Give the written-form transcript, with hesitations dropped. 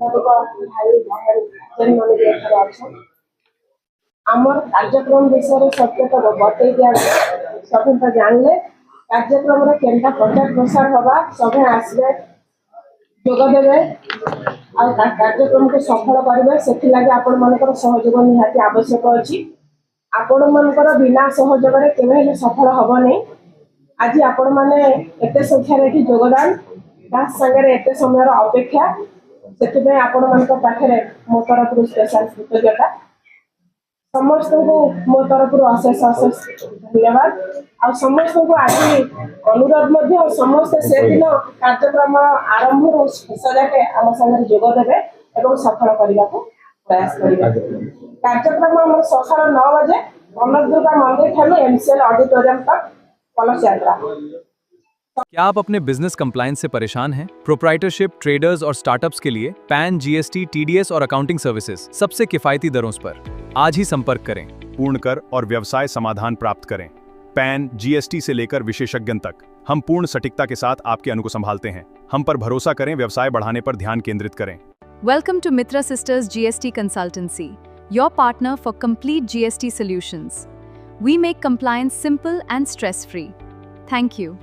भाई बहन जेन माने भी एथरे अछन आमर कार्यक्रम विषय सत्य तो बतई दिया सब तो जानले कार्यक्रम रे केनता प्रचार प्रसार हवा सब आसबे जोग देवे आ कार्यक्रम को सफल करेंगे से लगे आपण मानकर सहयोग निहाती आवश्यक अच्छी आपण मानकर बिना सहयोग केवे सफल हम नहीं आज आपण मैंने एत संख्यार योगदान ता सागर एत समय अपेक्षा से आपण मान पाखे मो तरफ स्पेशल कृतज्ञता समस्त को मो तरफ अशेष अशेष धन्यवाद आ समस्त को आज अनुरोध समस्त से दिन कार्यक्रम आरंभ शेष जाके आम सागर जोगदेवे और सफल करने को प्रयास करेंगे कार्यक्रम आम सकाल 9 बजे दुर्गा मंदिर ठानी एमसीएल ऑडिटोरियम तक कलश यात्रा। क्या आप अपने बिजनेस कंप्लायंस से परेशान हैं? प्रोप्राइटरशिप, ट्रेडर्स और स्टार्टअप्स के लिए पैन, जीएसटी, टीडीएस और अकाउंटिंग सर्विसेज सबसे किफायती दरों पर आज ही संपर्क करें। पूर्ण कर और व्यवसाय समाधान प्राप्त करें। पैन, जीएसटी से लेकर विशेषज्ञ तक हम पूर्ण सटीकता के साथ आपके अनु को संभालते हैं। हम पर भरोसा करें, व्यवसाय बढ़ाने पर ध्यान केंद्रित करें। Welcome to Mitra Sisters GST Consultancy, your partner for complete GST solutions. We make compliance simple and stress-free. Thank you.